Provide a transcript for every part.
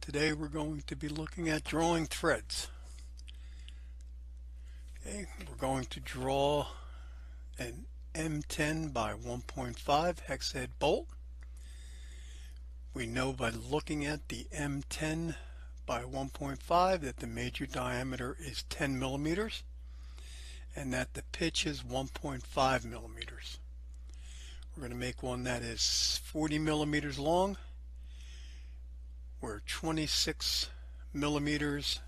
Today we're going to be looking at drawing threads. Okay, we're going to draw an M10 by 1.5 hex head bolt. We know by looking at the M10 by 1.5 that the major diameter is 10 millimeters and that the pitch is 1.5 millimeters. We're going to make one that is 40 millimeters long, where 26 millimeters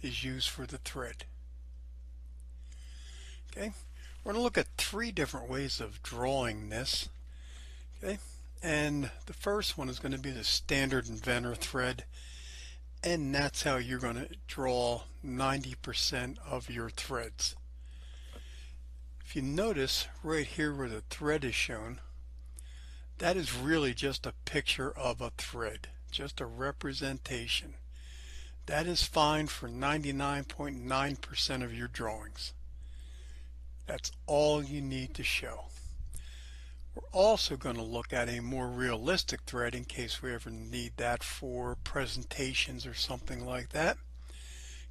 is used for the thread. Okay, we're going to look at three different ways of drawing this. Okay, and the first one is going to be the standard inventor thread, and that's how you're going to draw 90% of your threads. If you notice right here where the thread is shown, that is really just a picture of a thread, just a representation. That is fine for 99.9% of your drawings. That's all you need to show. We're also going to look at a more realistic thread in case we ever need that for presentations or something like that.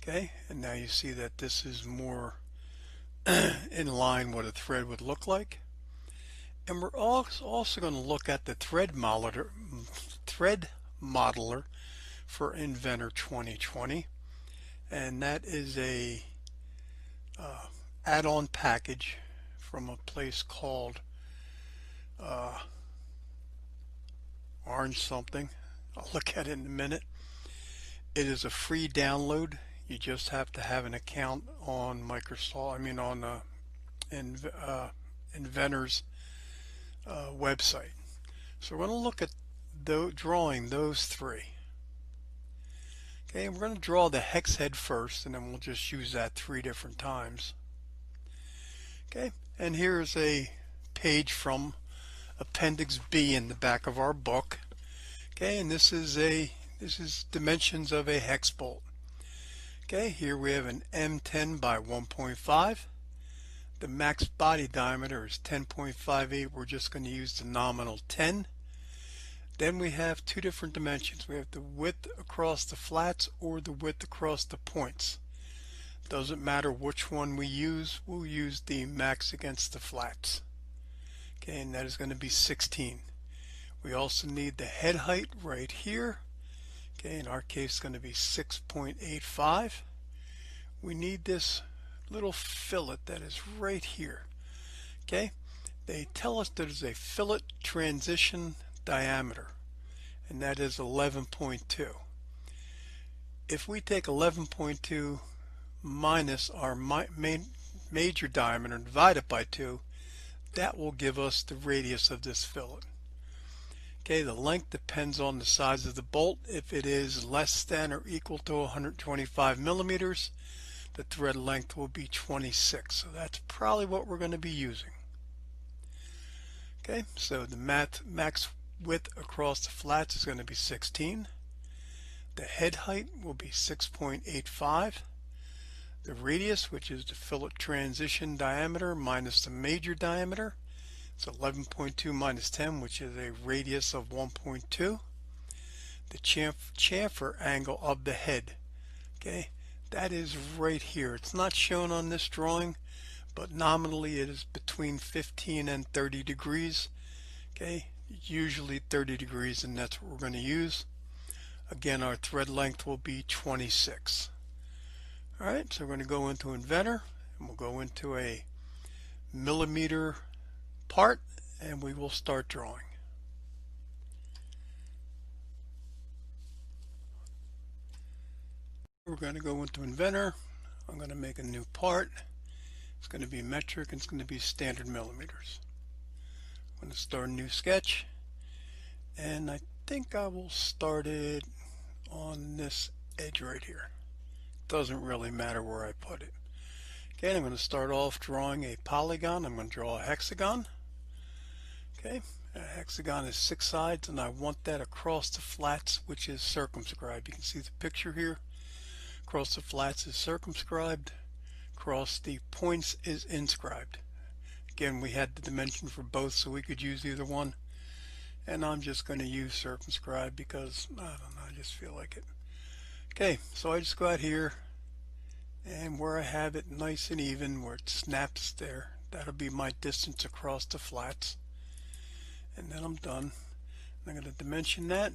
Okay, and now you see that this is more in line what a thread would look like. And we're also going to look at the thread modeler for Inventor 2020, and that is a add-on package from a place called Orange something. I'll look at it in a minute. It is a free download. You just have to have an account on Microsoft, on Inventor's website. So we're going to look at drawing those three. Okay, we're going to draw the hex head first, and then we'll just use that 3 different times. Okay, and here's a page from Appendix B in the back of our book. Okay, and this is dimensions of a hex bolt. Okay, here we have an M10 by 1.5. The max body diameter is 10.58. We're just going to use the nominal 10. Then we have 2 different dimensions. We have the width across the flats or the width across the points. Doesn't matter which one we use, we'll use the max against the flats. Okay, and that is going to be 16. We also need the head height right here. Okay, in our case it's going to be 6.85. We need this little fillet that is right here. Okay, they tell us that there's a fillet transition diameter, and that is 11.2. If we take 11.2 minus our major diameter and divide it by 2, that will give us the radius of this fillet. Okay, the length depends on the size of the bolt. If it is less than or equal to 125 millimeters, the thread length will be 26. So that's probably what we're going to be using. Okay, so the max width across the flats is going to be 16. The head height will be 6.85. The radius, which is the fillet transition diameter minus the major diameter, it's 11.2 minus 10, which is a radius of 1.2. The chamfer angle of the head, okay, that is right here. It's not shown on this drawing, but nominally it is between 15 and 30 degrees. Okay, usually 30 degrees, and that's what we're going to use. Again, our thread length will be 26. Alright, so we're going to go into Inventor, and we'll go into a millimeter part, and we will start drawing. We're going to go into Inventor. I'm going to make a new part. It's going to be metric, and it's going to be standard millimeters. I'm going to start a new sketch, and I think I will start it on this edge right here. Doesn't really matter where I put it. Okay, I'm going to start off drawing a polygon. I'm going to draw a hexagon. Okay, a hexagon is 6 sides, and I want that across the flats, which is circumscribed. You can see the picture here. Across the flats is circumscribed. Across the points is inscribed. Again, we had the dimension for both, so we could use either one. And I'm just going to use circumscribed because, I don't know, I just feel like it. Okay, so I just go out here, and where I have it nice and even, where it snaps there, that'll be my distance across the flats. And then I'm done. I'm going to dimension that,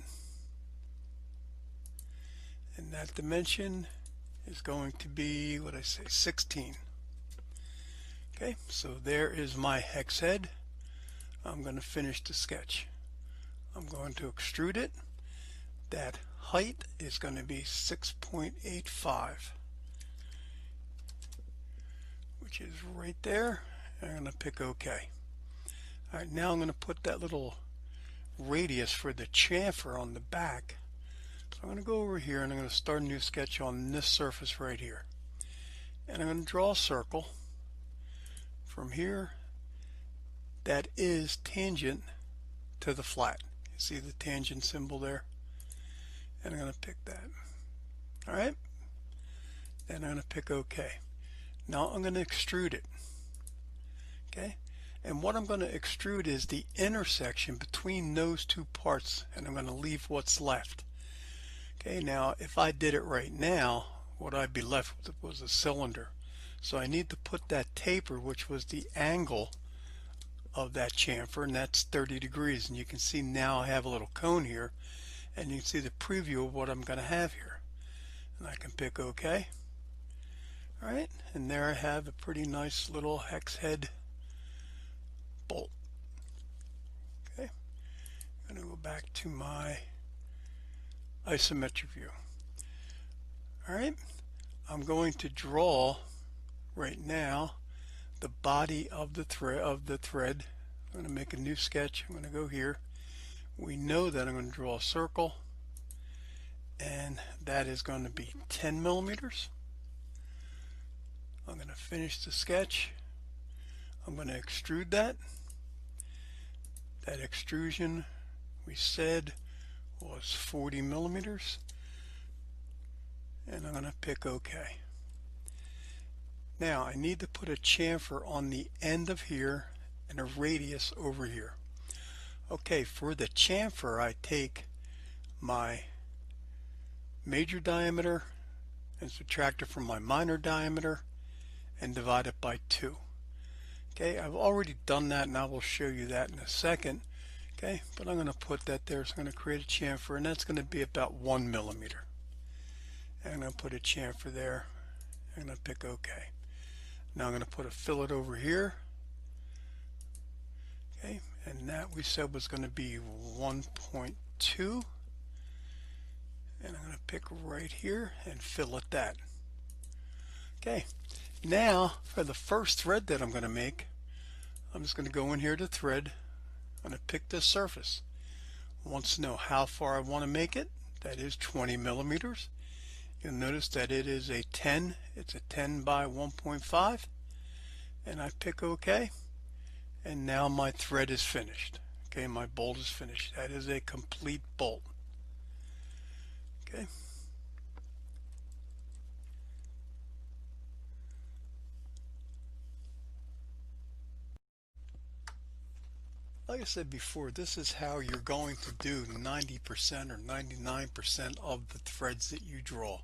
and that dimension is going to be, what I say, 16. Okay, so there is my hex head. I'm going to finish the sketch. I'm going to extrude it. That height is going to be 6.85, which is right there. I'm going to pick OK. Alright, now I'm going to put that little radius for the chamfer on the back. So I'm going to go over here and I'm going to start a new sketch on this surface right here. And I'm going to draw a circle from here that is tangent to the flat. You see the tangent symbol there? And I'm going to pick that. Alright? Then I'm going to pick OK. Now I'm going to extrude it. Okay? And what I'm going to extrude is the intersection between those two parts, and I'm going to leave what's left. Okay, now if I did it right now, what I'd be left with was a cylinder. So I need to put that taper, which was the angle of that chamfer, and that's 30 degrees. And you can see now I have a little cone here, and you can see the preview of what I'm going to have here. And I can pick OK. Alright, and there I have a pretty nice little hex head bolt. Okay, I'm going to go back to my isometric view. Alright, I'm going to draw right now the body of the thread. I'm going to make a new sketch. I'm going to go here. We know that I'm going to draw a circle, and that is going to be 10 millimeters. I'm going to finish the sketch. I'm going to extrude that. That extrusion we said was 40 millimeters, and I'm going to pick OK. Now I need to put a chamfer on the end of here and a radius over here. Okay, for the chamfer I take my major diameter and subtract it from my minor diameter and divide it by 2. Okay, I've already done that and I will show you that in a second. Okay, but I'm going to put that there. So I'm going to create a chamfer, and that's going to be about 1 millimeter. And I'm going to put a chamfer there. I'm going to pick OK. Now I'm going to put a fillet over here. Okay, and that we said was going to be 1.2. And I'm going to pick right here and fillet that. Okay, now for the first thread that I'm going to make, I'm just going to go in here to thread. I'm going to pick this surface. I want to know how far I want to make it. That is 20 millimeters. You'll notice that it is a 10. It's a 10 by 1.5. And I pick OK. And now my thread is finished. Okay, my bolt is finished. That is a complete bolt. Okay. Like I said before, this is how you're going to do 90% or 99% of the threads that you draw.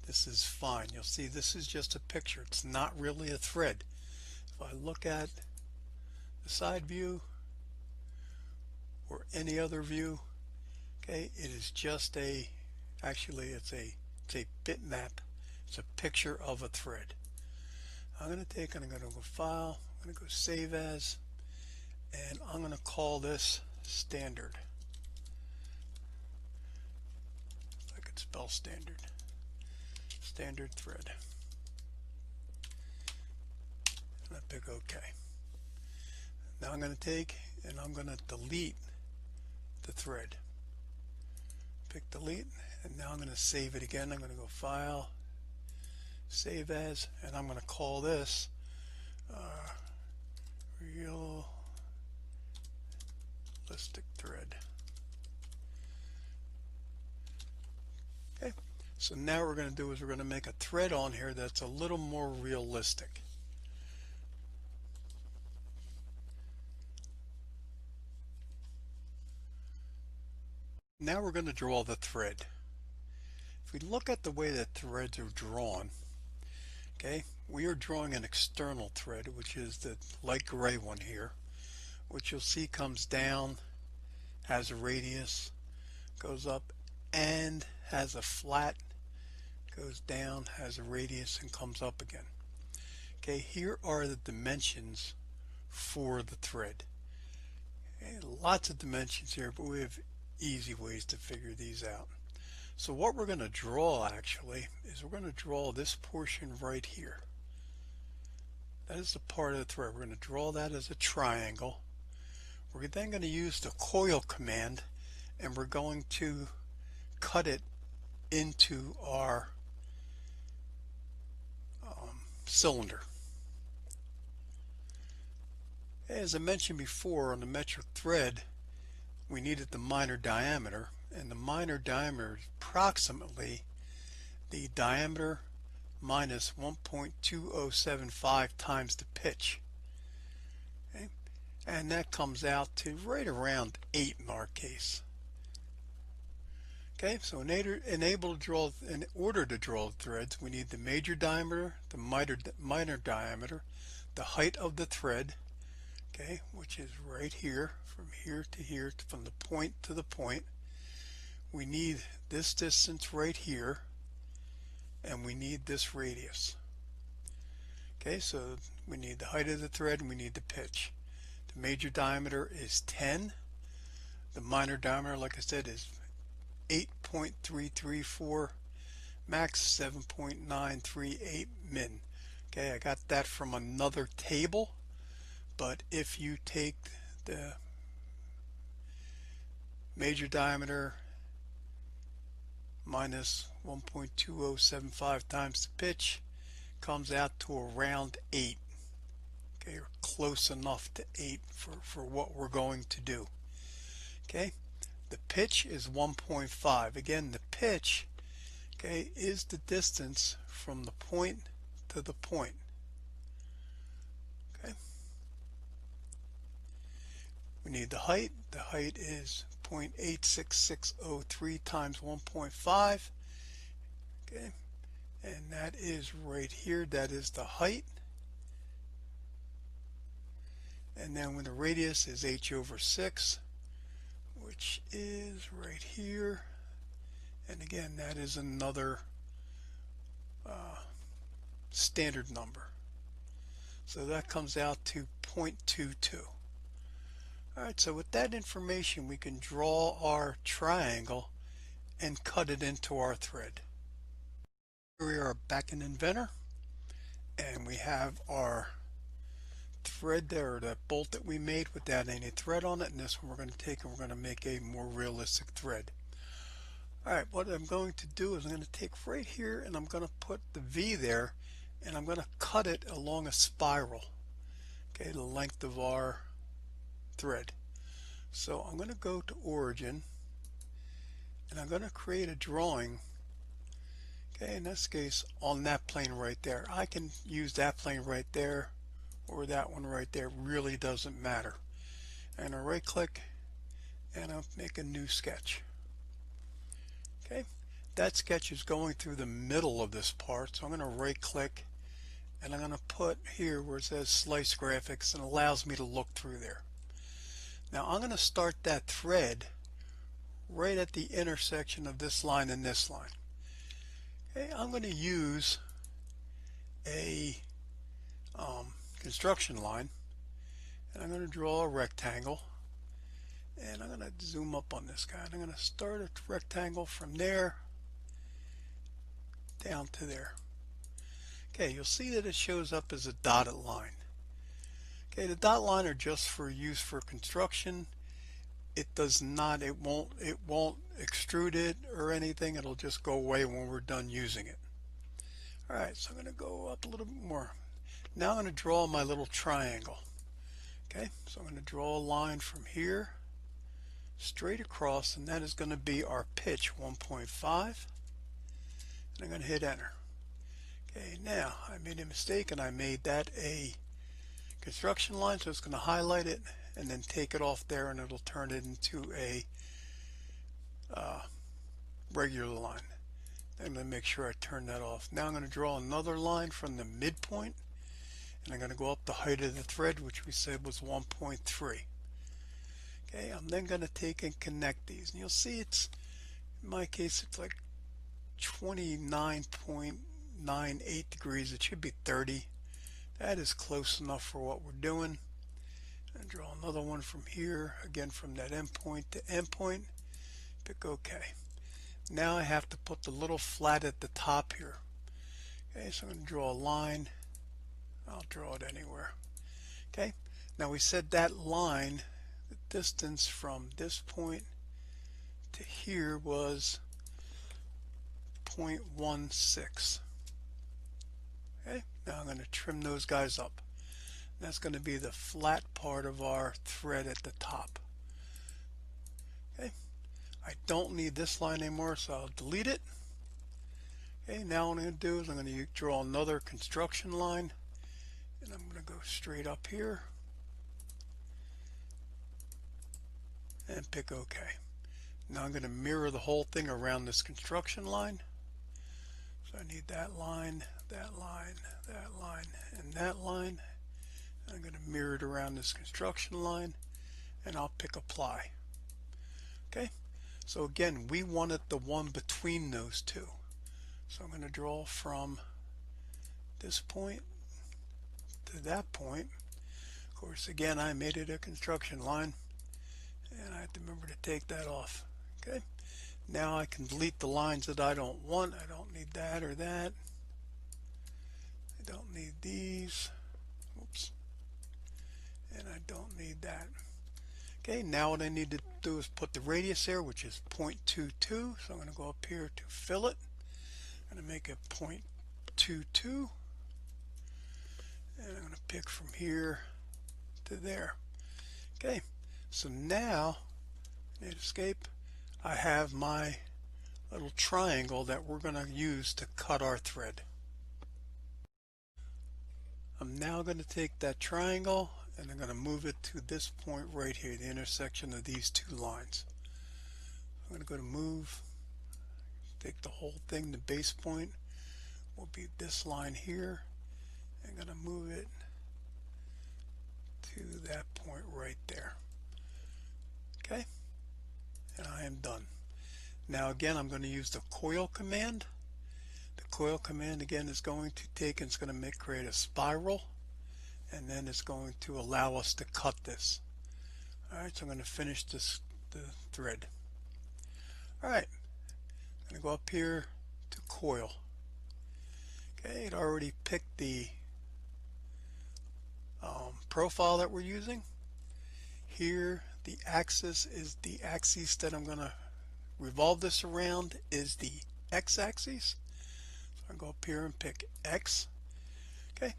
This is fine. You'll see this is just a picture. It's not really a thread. If I look at the side view or any other view, okay, it is just actually it's a bitmap. It's a picture of a thread. I'm going to go File, I'm going to go Save As, and I'm going to call this standard. I could spell standard. Standard thread. And I pick OK. Now I'm going to take and I'm going to delete the thread. Pick delete, and now I'm going to save it again. I'm going to go File, Save As, and I'm going to call this realistic thread. Okay, so now what we're going to do is we're going to make a thread on here that's a little more realistic. Now we're going to draw the thread. If we look at the way that threads are drawn, okay, we are drawing an external thread, which is the light gray one here, which you'll see comes down, has a radius, goes up, and has a flat, goes down, has a radius, and comes up again. Okay, here are the dimensions for the thread. Okay, lots of dimensions here, but we have easy ways to figure these out. So what we're going to draw actually is we're going to draw this portion right here. That is the part of the thread. We're going to draw that as a triangle. We're then going to use the coil command, and we're going to cut it into our cylinder. As I mentioned before, on the metric thread we needed the minor diameter, and the minor diameter is approximately the diameter minus 1.2075 times the pitch. Okay? And that comes out to right around 8 in our case. Okay, so in order to draw the threads, we need the major diameter, the minor diameter, the height of the thread, okay, which is right here, from here to here, from the point to the point. We need this distance right here, and we need this radius. Okay, so we need the height of the thread and we need the pitch. The major diameter is 10. The minor diameter, like I said, is 8.334, max 7.938 min. Okay, I got that from another table, but if you take the major diameter minus 1.2075 times the pitch, comes out to around 8. Okay, or close enough to 8 for what we're going to do. Okay, the pitch is 1.5. Again, the pitch, okay, is the distance from the point to the point. Okay, we need the height. The height is 0.86603 times 1.5. Okay, and that is right here. That is the height. And then when the radius is h over 6, which is right here, and again that is another standard number, so that comes out to 0.22. Alright, so with that information we can draw our triangle and cut it into our thread. Here we are back in Inventor, and we have our thread there, or that bolt that we made without any thread on it, and this one we're going to take and we're going to make a more realistic thread. Alright, what I'm going to do is I'm going to take right here and I'm going to put the V there, and I'm going to cut it along a spiral, okay, the length of our thread. So I'm going to go to origin and I'm going to create a drawing, okay, in this case on that plane right there. I can use that plane right there or that one right there, really doesn't matter. And I right click and I'll make a new sketch. Okay, that sketch is going through the middle of this part, so I'm going to right click and I'm going to put here where it says slice graphics, and allows me to look through there. Now I'm going to start that thread right at the intersection of this line and this line. Okay, I'm going to use a construction line, and I'm going to draw a rectangle, and I'm going to zoom up on this guy, and I'm going to start a rectangle from there down to there. Okay, you'll see that it shows up as a dotted line. Okay, the dot line are just for use for construction. It does not, it won't extrude it or anything. It'll just go away when we're done using it. Alright, so I'm going to go up a little bit more. Now I'm going to draw my little triangle. Okay, so I'm going to draw a line from here straight across, and that is going to be our pitch, 1.5, and I'm going to hit enter. Okay, now I made a mistake and I made that a construction line, so it's going to highlight it and then take it off there, and it'll turn it into a regular line. I'm going to make sure I turn that off. Now I'm going to draw another line from the midpoint, and I'm going to go up the height of the thread, which we said was 1.3. Okay, I'm then going to take and connect these, and you'll see it's, in my case, it's like 29.98 degrees. It should be 30. That is close enough for what we're doing. And draw another one from here, again from that endpoint to endpoint. Pick OK. Now I have to put the little flat at the top here. Okay, so I'm going to draw a line. I'll draw it anywhere. Okay, now we said that line, the distance from this point to here was 0.16. Okay, now I'm going to trim those guys up. That's going to be the flat part of our thread at the top. Okay, I don't need this line anymore, so I'll delete it. Okay, now what I'm going to do is I'm going to draw another construction line, and I'm going to go straight up here and pick OK. Now I'm going to mirror the whole thing around this construction line. So I need that line, that line, that line, and that line. I'm going to mirror it around this construction line, and I'll pick apply. Okay, so again, we wanted the one between those two. So I'm going to draw from this point to that point. Of course, again, I made it a construction line, and I have to remember to take that off. Okay, now I can delete the lines that I don't want. I don't need that or that. I don't need these. Oops. And I don't need that. Okay, now what I need to do is put the radius there, which is 0.22. So I'm going to go up here to fill it. I'm going to make it 0.22. And I'm going to pick from here to there. Okay, so now, hit escape, I have my little triangle that we're going to use to cut our thread. I'm now going to take that triangle and I'm going to move it to this point right here, the intersection of these two lines. I'm going to go to move, take the whole thing, the base point will be this line here. I'm going to move it to that point right there. Okay, and I am done. Now again, I'm going to use the coil command. The coil command again is going to take and it's going to create a spiral, and then it's going to allow us to cut this. Alright, so I'm going to finish the thread. Alright, I'm going to go up here to coil. Okay, it already picked the profile that we're using. Here, the axis is the axis that I'm going to revolve this around is the x-axis. So I'll go up here and pick X. Okay,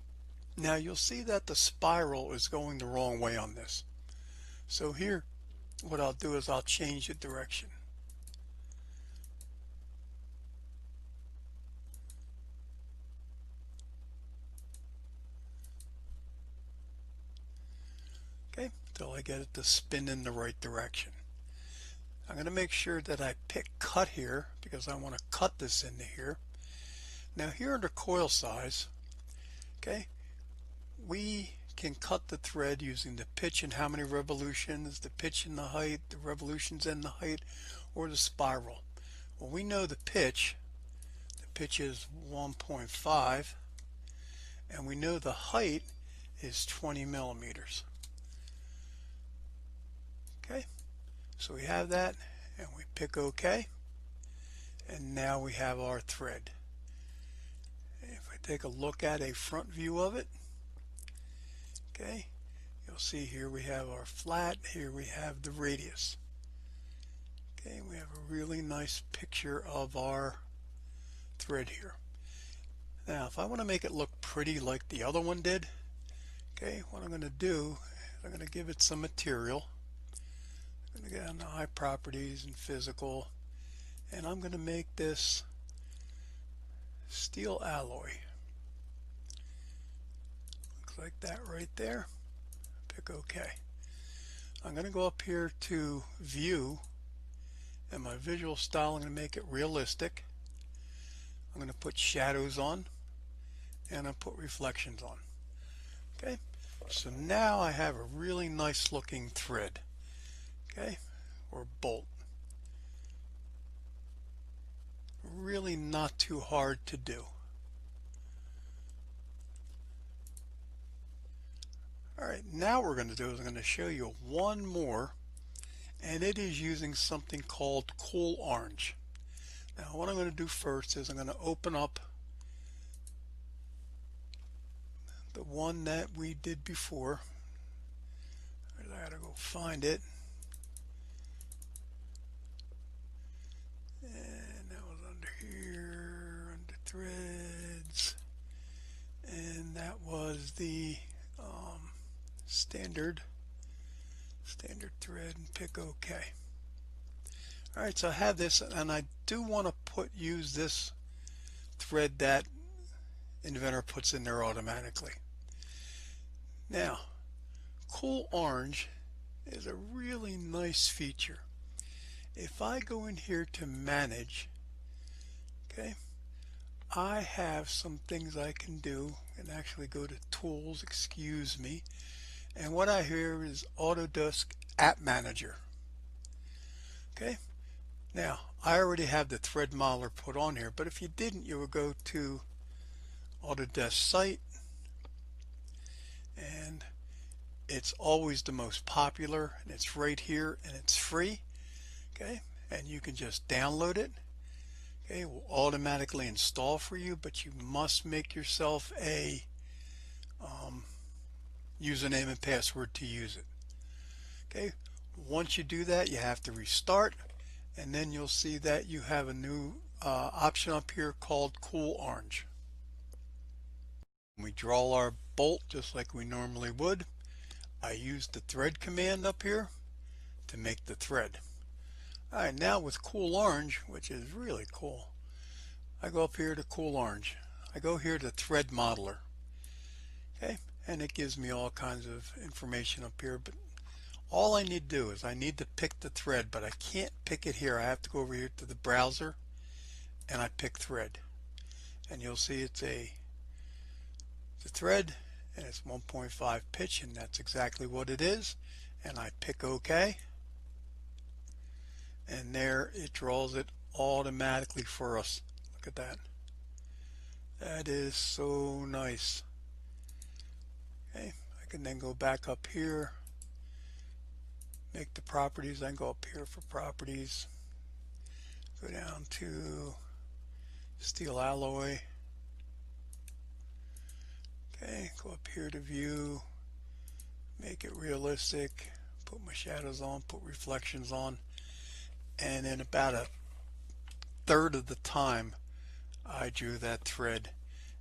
now you'll see that the spiral is going the wrong way on this. So here, what I'll do is I'll change the direction. Okay, until I get it to spin in the right direction. I'm going to make sure that I pick cut here because I want to cut this into here. Now here under coil size, okay, we can cut the thread using the pitch and how many revolutions, the pitch and the height, the revolutions and the height, or the spiral. Well, we know the pitch is 1.5, and we know the height is 20 millimeters. Okay, so we have that, and we pick OK, and now we have our thread. If I take a look at a front view of it, okay, you'll see here we have our flat, here we have the radius. Okay, we have a really nice picture of our thread here. Now if I want to make it look pretty like the other one did, okay, what I'm going to do is I'm going to give it some material. I'm going to get on the high properties and physical, and I'm going to make this steel alloy. Looks like that right there. Pick OK. I'm going to go up here to view, and my visual style I'm going to make it realistic. I'm going to put shadows on, and I'll put reflections on. Okay, so now I have a really nice looking thread, okay, or bolt. Really not too hard to do. Alright, now what we're going to do is I'm going to show you one more, and it is using something called Cool Orange. Now what I'm going to do first is I'm going to open up the one that we did before. I gotta go find it. And that was under here, under threads. And that was the standard thread, and pick OK. Alright, so I have this, and I do want to use this thread that Inventor puts in there automatically. Now, Cool Orange is a really nice feature. If I go in here to manage, okay, I have some things I can do, and actually go to Tools, excuse me, and what I hear is Autodesk App Manager. Okay, now I already have the thread modeler put on here, but if you didn't, you would go to Autodesk site, and it's always the most popular, and it's right here, and it's free. Okay, and you can just download it. Okay, it will automatically install for you, but you must make yourself a username and password to use it. Okay, once you do that, you have to restart, and then you'll see that you have a new option up here called Cool Orange. We draw our bolt just like we normally would. I use the thread command up here to make the thread. Alright, now with Cool Orange, which is really cool, I go up here to Cool Orange. I go here to Thread Modeler. Okay, and it gives me all kinds of information up here, but all I need to do is I need to pick the thread, but I can't pick it here. I have to go over here to the browser, and I pick thread. And you'll see it's the thread, and it's 1.5 pitch, and that's exactly what it is. And I pick OK, and there it draws it automatically for us. Look at that. That is so nice. Okay, I can then go back up here, make the properties. I can go up here for properties, go down to steel alloy. Okay, go up here to view, make it realistic, put my shadows on, put reflections on, and in about a third of the time I drew that thread,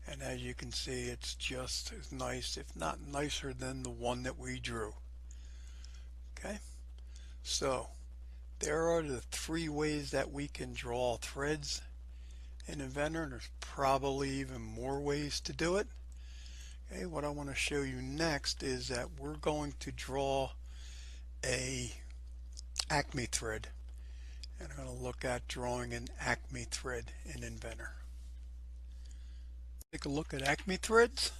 and as you can see, it's just as nice, if not nicer, than the one that we drew. Okay, so there are the three ways that we can draw threads in Inventor, and there's probably even more ways to do it. Okay, what I want to show you next is that we're going to draw a Acme thread, and I'm going to look at drawing an Acme thread in Inventor. Take a look at Acme threads.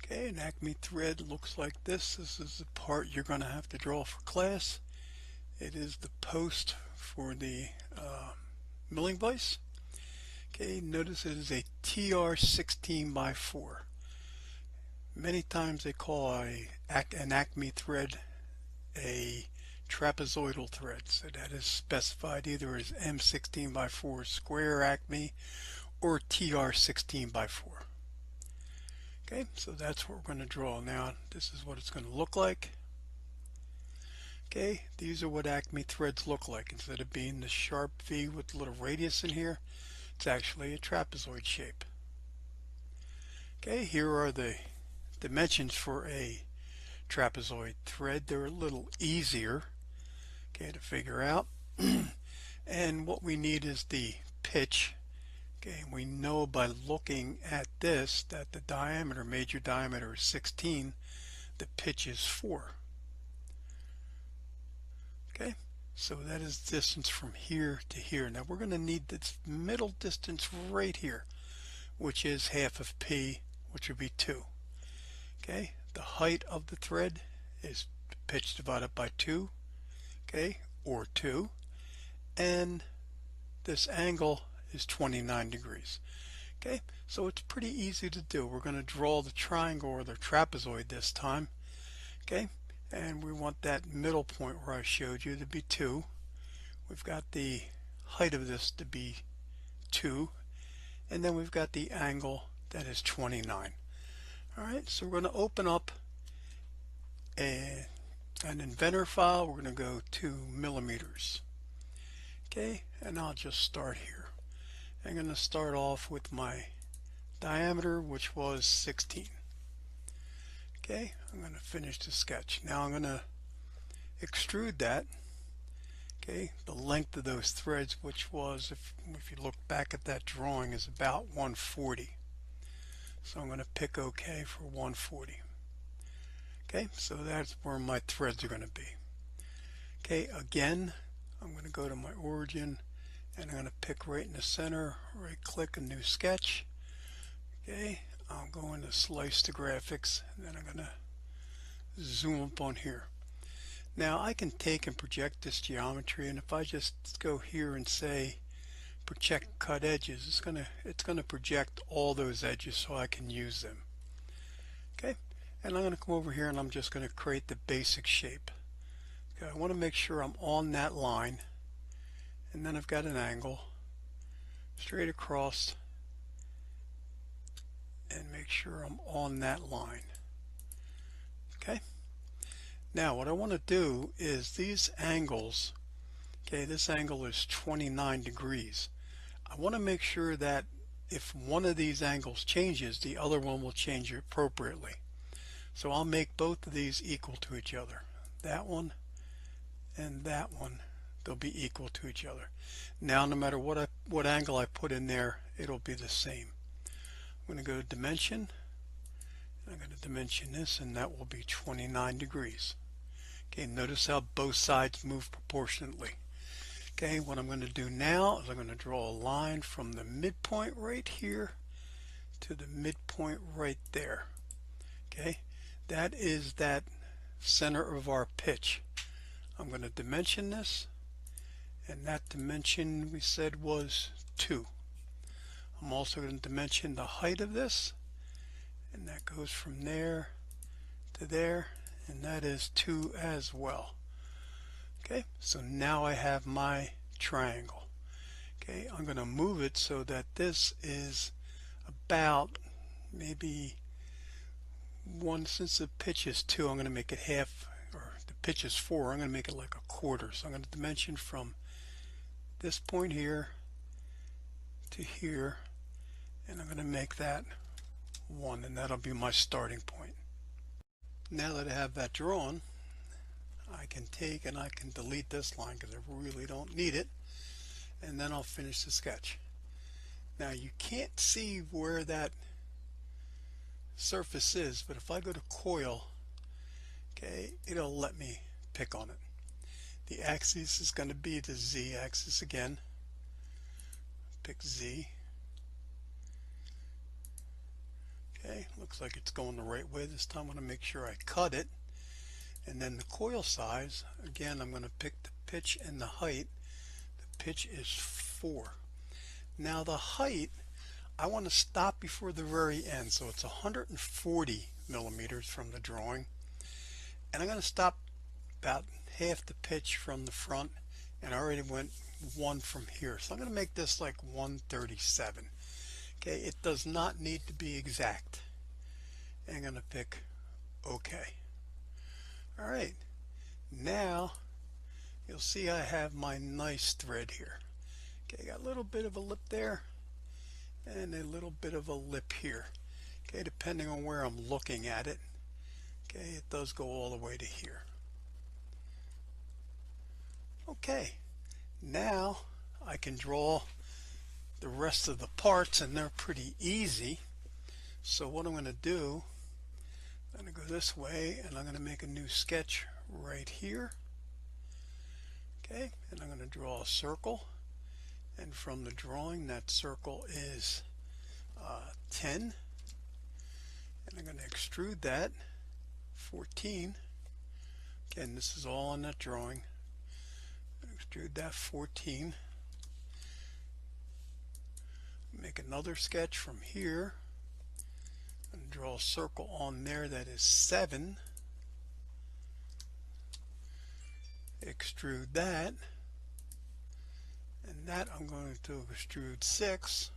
Okay, an Acme thread looks like this. This is the part you're going to have to draw for class. It is the post for the milling vise. Okay, notice it is a TR16 by 4. Many times they call an Acme thread a trapezoidal thread, so that is specified either as M16 by 4 square Acme or TR16 by 4. Okay, so that's what we're going to draw now. This is what it's going to look like. Okay, these are what Acme threads look like. Instead of being the sharp V with a little radius in here, it's actually a trapezoid shape. Okay, here are the dimensions for a trapezoid thread. They're a little easier, okay, to figure out. And what we need is the pitch. Okay, we know by looking at this that the diameter, major diameter, is 16. The pitch is 4. Okay, So that is distance from here to here. Now we're going to need this middle distance right here, which is half of P, which would be 2. Okay, the height of the thread is pitch divided by 2, okay, or 2, and this angle is 29 degrees. Okay, so it's pretty easy to do. We're going to draw the triangle or the trapezoid this time. Okay, and we want that middle point where I showed you to be 2. We've got the height of this to be 2, and then we've got the angle that is 29. Alright, so we're going to open up an inventor file. We're going to go to millimeters. Okay, and I'll just start here. I'm going to start off with my diameter, which was 16. Okay, I'm going to finish the sketch. Now I'm going to extrude that. Okay, the length of those threads, which was, if you look back at that drawing, is about 140. So I'm going to pick OK for 140. Okay, so that's where my threads are going to be. Okay, again, I'm going to go to my origin and I'm going to pick right in the center, right click, a new sketch. Okay, I'll go into slice to graphics, and then I'm going to zoom up on here. Now I can take and project this geometry, and if I just go here and say project cut edges, it's gonna project all those edges so I can use them. Okay, and I'm going to come over here and I'm just going to create the basic shape. Okay, I want to make sure I'm on that line, and then I've got an angle straight across and make sure I'm on that line. Okay, now what I want to do is these angles, okay, this angle is 29 degrees. I want to make sure that if one of these angles changes, the other one will change appropriately. So I'll make both of these equal to each other. That one and that one, they'll be equal to each other. Now no matter what angle I put in there, it'll be the same. I'm going to go to dimension. I'm going to dimension this, and that will be 29 degrees. Okay, notice how both sides move proportionately. Okay, what I'm going to do now is I'm going to draw a line from the midpoint right here to the midpoint right there. Okay, that is that center of our pitch. I'm going to dimension this, and that dimension we said was 2. I'm also going to dimension the height of this, and that goes from there to there, and that is 2 as well. Okay, so now I have my triangle. Okay, I'm going to move it so that this is about maybe one, since the pitch is 2, I'm going to make it half, or the pitch is 4, I'm going to make it like a quarter. So I'm going to dimension from this point here to here, and I'm going to make that 1, and that'll be my starting point. Now that I have that drawn, I can take and I can delete this line because I really don't need it, and then I'll finish the sketch. Now you can't see where that surface is, but if I go to coil, okay, it'll let me pick on it. The axis is going to be the Z axis again. Pick Z. Okay, looks like it's going the right way this time. I'm going to make sure I cut it. And then the coil size, again, I'm going to pick the pitch and the height. The pitch is 4. Now the height, I want to stop before the very end, so it's 140 millimeters from the drawing. And I'm going to stop about half the pitch from the front, and I already went 1 from here. So I'm going to make this like 137. Okay, it does not need to be exact. And I'm going to pick OK. Alright, now you'll see I have my nice thread here. Okay, got a little bit of a lip there and a little bit of a lip here. Okay, depending on where I'm looking at it. Okay, it does go all the way to here. Okay, now I can draw the rest of the parts, and they're pretty easy. So what I'm going to do, I'm going to go this way, and I'm going to make a new sketch right here. Okay, and I'm going to draw a circle, and from the drawing that circle is 10, and I'm going to extrude that 14. Again, this is all on that drawing. Extrude that 14. Make another sketch from here and draw a circle on there that is 7. Extrude that, and that I'm going to extrude 6.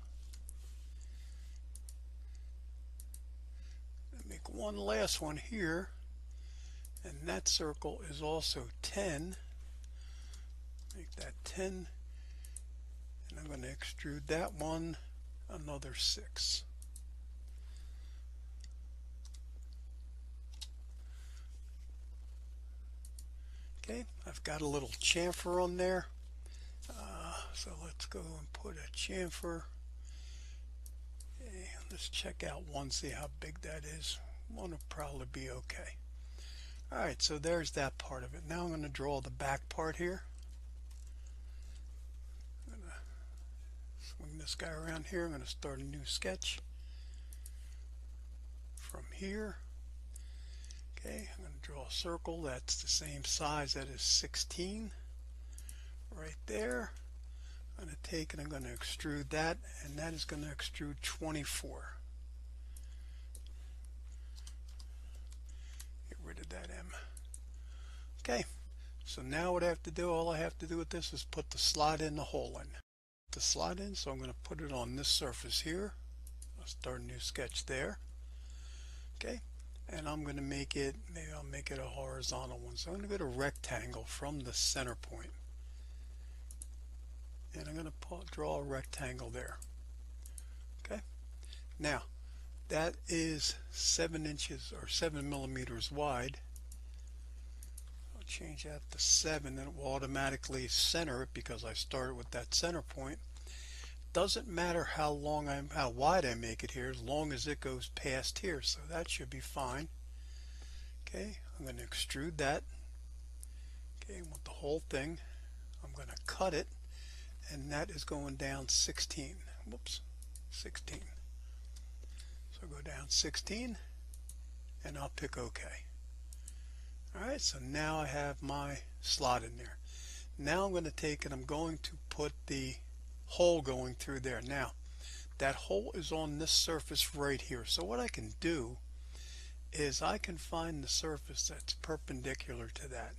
And make one last one here, and that circle is also 10. Make that 10, and I'm going to extrude that one another 6. Okay, I've got a little chamfer on there, so let's go and put a chamfer. Okay, let's check out one, see how big that is. One will probably be okay. Alright, so there's that part of it. Now I'm going to draw the back part here. I'm going to swing this guy around here. I'm going to start a new sketch from here. Okay, I'm going to draw a circle that's the same size, that is 16 right there. I'm going to take and I'm going to extrude that, and that is going to extrude 24. Get rid of that M. Okay, so now what I have to do, all I have to do with this is put the slot in the hole in. The slot in, so I'm going to put it on this surface here. I'll start a new sketch there. Okay, and I'm going to make it, maybe I'll make it a horizontal one. So I'm going to go to rectangle from the center point. And I'm going to draw a rectangle there. Okay, now that is 7 inches or 7 millimeters wide. I'll change that to 7, and it will automatically center it because I started with that center point. Doesn't matter how wide I make it here, as long as it goes past here, so that should be fine. Okay, I'm going to extrude that. Okay, with the whole thing, I'm going to cut it, and that is going down 16. Whoops, 16. So go down 16, and I'll pick OK. Alright, so now I have my slot in there. Now I'm going to take and I'm going to put the hole going through there. Now, that hole is on this surface right here. So what I can do is I can find the surface that's perpendicular to that.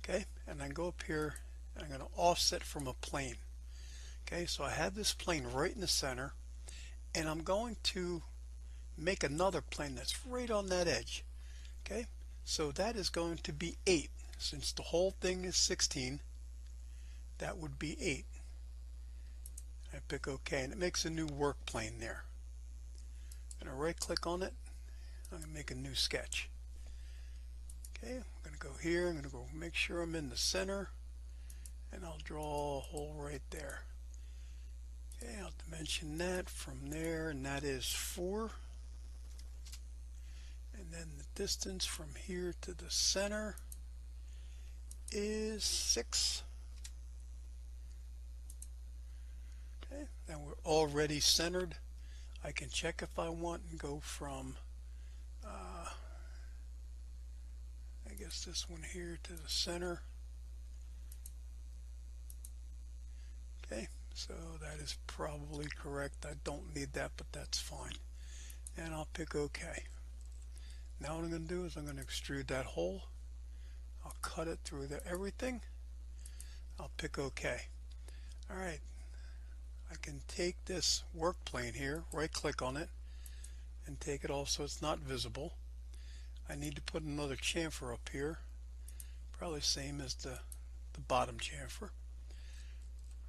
Okay, and I go up here and I'm going to offset from a plane. Okay, so I have this plane right in the center, and I'm going to make another plane that's right on that edge. Okay, so that is going to be 8. Since the whole thing is 16, that would be 8. I pick OK, and it makes a new work plane there. I'm going to right click on it. I'm going to make a new sketch. Okay, I'm going to go here. I'm going to go make sure I'm in the center, and I'll draw a hole right there. Okay, I'll dimension that from there, and that is 4. And then the distance from here to the center is 6. Okay, then we're already centered. I can check if I want and go from I guess this one here to the center. Okay, so that is probably correct. I don't need that, but that's fine. And I'll pick OK. Now what I'm going to do is I'm going to extrude that hole. I'll cut it through everything. I'll pick OK. Alright, I can take this work plane here, right click on it, and take it off so it's not visible. I need to put another chamfer up here, probably same as the bottom chamfer.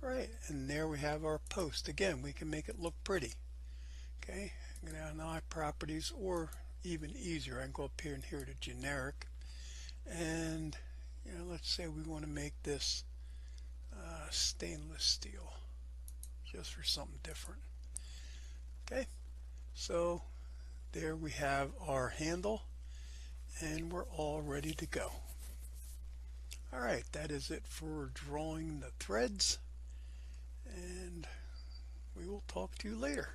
Alright, and there we have our post. Again, we can make it look pretty. Okay, I'm going to add eye properties, or even easier, I can go up here and here to generic, and let's say we want to make this stainless steel, just for something different. Okay, so there we have our handle, and we're all ready to go. Alright, that is it for drawing the threads, and we will talk to you later.